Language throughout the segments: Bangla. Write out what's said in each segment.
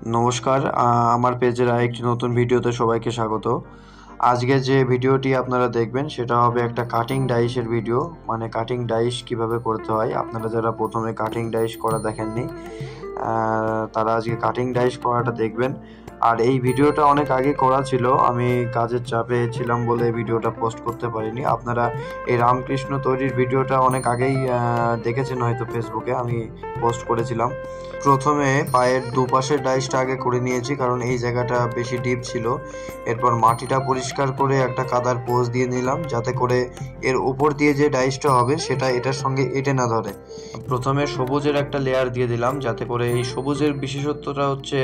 নমস্কার, আমার পেজের আরেকটি নতুন ভিডিওতে সবাইকে স্বাগত। আজকে যে ভিডিওটি আপনারা দেখবেন সেটা হবে একটা কাটিং ডাইসের ভিডিও, মানে কাটিং ডাইস কিভাবে করতে হয়। আপনারা যারা প্রথমে কাটিং ডাইস করা দেখেননি তারা আজকে কাটিং ডাইস করাটা দেখবেন। আর এই ভিডিওটা অনেক আগে করা ছিল, আমি কাজের চাপে ছিলাম বলে ভিডিওটা পোস্ট করতে পারিনি। আপনারা এই রামকৃষ্ণ তৈরির ভিডিওটা অনেক আগেই দেখেছেন হয়তো, ফেসবুকে আমি পোস্ট করেছিলাম। প্রথমে পায়ের দুপাশের ডাইসটা আগে করে নিয়েছি, কারণ এই জায়গাটা বেশি ডিপ ছিল। এরপর মাটিটা পরিষ্কার করে একটা কাদার পোজ দিয়ে নিলাম, যাতে করে এর উপর দিয়ে যে ডাইসটা হবে সেটা এটার সঙ্গে এঁটে না ধরে। প্রথমে সবুজের একটা লেয়ার দিয়ে দিলাম, যাতে করে এই সবুজের বিশেষত্বটা হচ্ছে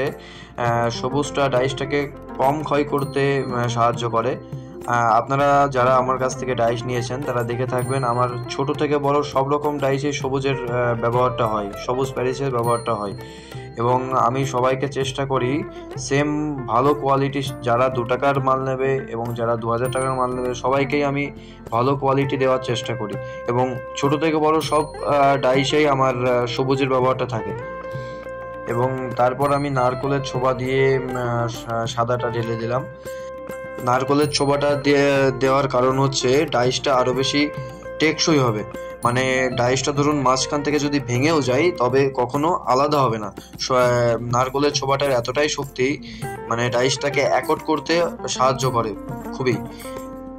সবুজটা ডাইসটাকে কম ক্ষয় করতে সাহায্য করে। আপনারা যারা আমার কাছ থেকে ডাইস নিয়েছেন তারা দেখে থাকবেন, আমার ছোট থেকে বড় সব রকম ডাইসে সবুজের ব্যবহারটা হয়, সবুজ প্যারিসের ব্যবহারটা হয়। এবং আমি সবাইকে চেষ্টা করি সেম ভালো কোয়ালিটি, যারা 2 টাকার মাল নেবে এবং যারা 2000 টাকার মাল নেবে সবাইকেই আমি ভালো কোয়ালিটি দেওয়ার চেষ্টা করি। এবং ছোট থেকে বড় সব ডাইসেই আমার সবুজের ব্যবহারটা থাকে। এবং তারপর আমি নারকোলের ছোবা দিয়ে সাদাটা ঢেলে দিলাম। নারকোলের ছোবাটা দেওয়ার কারণ হচ্ছে ডাইসটা আরও বেশি টেকসই হবে। মানে ডাইসটা ধরুন মাঝখান থেকে যদি ভেঙেও যায় তবে কখনো আলাদা হবে না। নারকোলের ছোবাটার এতটাই শক্তি, মানে ডাইসটাকে একট করতে সাহায্য করে খুবই।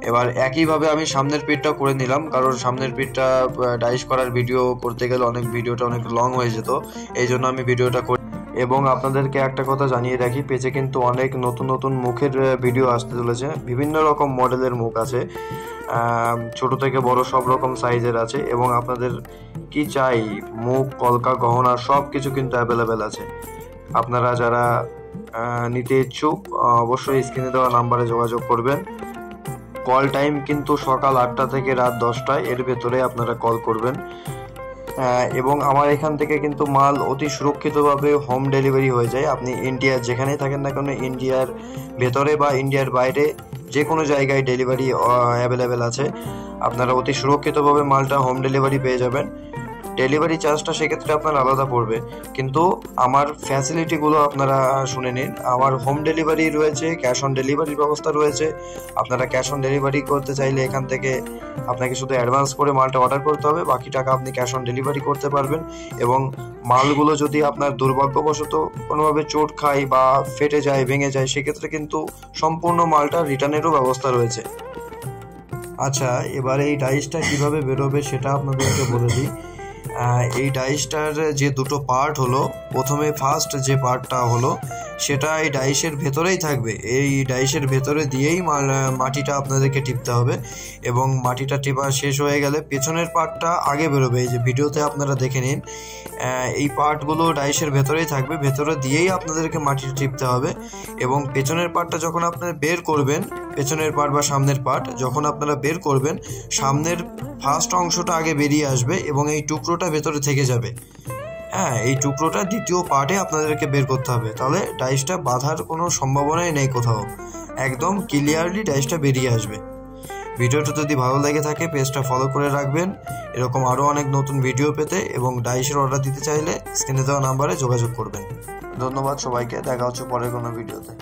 এবার একইভাবে আমি সামনের পিঠটাও করে নিলাম, কারণ সামনের পিঠটা ডাইস করার ভিডিও করতে গেলে ভিডিওটা অনেক লং হয়ে যেত, এই জন্য আমি ভিডিওটা করি। এবং আপনাদেরকে একটা কথা জানিয়ে রাখি, পেজে কিন্তু অনেক নতুন নতুন মুখের ভিডিও আসতে চলেছে। বিভিন্ন রকম মডেলের মুখ আছে, ছোট থেকে বড় সব রকম সাইজের আছে। এবং আপনাদের কি চাই, মুখ, কলকা, গহনা সব কিছু কিন্তু অ্যাভেলেবেল আছে। আপনারা যারা নিতে ইচ্ছুক অবশ্যই স্ক্রিনে দেওয়া নাম্বারে যোগাযোগ করবেন। কল টাইম কিন্তু সকাল 8টা থেকে রাত 10টা, এর ভেতরে আপনারা কল করবেন। এবং আমার এখান থেকে কিন্তু মাল অতি সুরক্ষিতভাবে হোম ডেলিভারি হয়ে যায়। আপনি ইন্ডিয়ার যেখানেই থাকেন না কেন, ইন্ডিয়ার ভেতরে বা ইন্ডিয়ার বাইরে যে কোনো জায়গায় ডেলিভারি অ্যাভেলেবেল আছে। আপনারা অতি সুরক্ষিতভাবে মালটা হোম ডেলিভারি পেয়ে যাবেন। ডেলিভারি চার্জটা সেক্ষেত্রে আপনার আলাদা পড়বে, কিন্তু আমার ফ্যাসিলিটিগুলো আপনারা শুনে নিন। আমার হোম ডেলিভারি রয়েছে, ক্যাশ অন ডেলিভারির ব্যবস্থা রয়েছে। আপনারা ক্যাশ অন ডেলিভারি করতে চাইলে এখান থেকে আপনাকে শুধু অ্যাডভান্স করে মালটা অর্ডার করতে হবে, বাকি টাকা আপনি ক্যাশ অন ডেলিভারি করতে পারবেন। এবং মালগুলো যদি আপনার দুর্ভাগ্যবশত কোনোভাবে চোট খায় বা ফেটে যায়, ভেঙে যায়, সেক্ষেত্রে কিন্তু সম্পূর্ণ মালটা রিটার্নেরও ব্যবস্থা রয়েছে। আচ্ছা, এবার এই ডাইসটা কিভাবে বেরোবে সেটা আপনাদেরকে বলে দিই। এই ডাইসটার যে দুটো পার্ট হলো, প্রথমে ফার্স্ট যে পার্টটা হলো সেটা এই ডাইসের ভেতরেই থাকবে। এই ডাইসের ভেতরে দিয়েই মাটিটা আপনাদেরকে টিপতে হবে। এবং মাটিটা টিপা শেষ হয়ে গেলে পেছনের পার্টটা আগে বেরোবে। এই যে ভিডিওতে আপনারা দেখে নিন, এই পার্টগুলো ডাইসের ভেতরেই থাকবে, ভেতরে দিয়েই আপনাদেরকে মাটিটা টিপতে হবে। এবং পেছনের পার্টটা যখন আপনারা বের করবেন, পেছনের পার্ট বা সামনের পার্ট যখন আপনারা বের করবেন, সামনের ফার্স্ট অংশটা আগে বেরিয়ে আসবে এবং এই টুকরোটা ভেতরে থেকে যাবে। এই টুকরোটা দ্বিতীয় পার্টে আপনাদেরকে বের করতে হবে, তাহলে ডাইসটা বাঁধার কোনো সম্ভাবনাই নেই কোথাও, একদম ক্লিয়ারলি ডাইসটা বেরিয়ে আসবে। ভিডিওটা যদি ভালো লেগে থাকে পেজটা ফলো করে রাখবেন, এরকম আরও অনেক নতুন ভিডিও পেতে। এবং ডাইসের অর্ডার দিতে চাইলে স্ক্রিনে দেওয়া নাম্বারে যোগাযোগ করবেন। ধন্যবাদ সবাইকে, দেখা হচ্ছে পরের কোনো ভিডিওতে।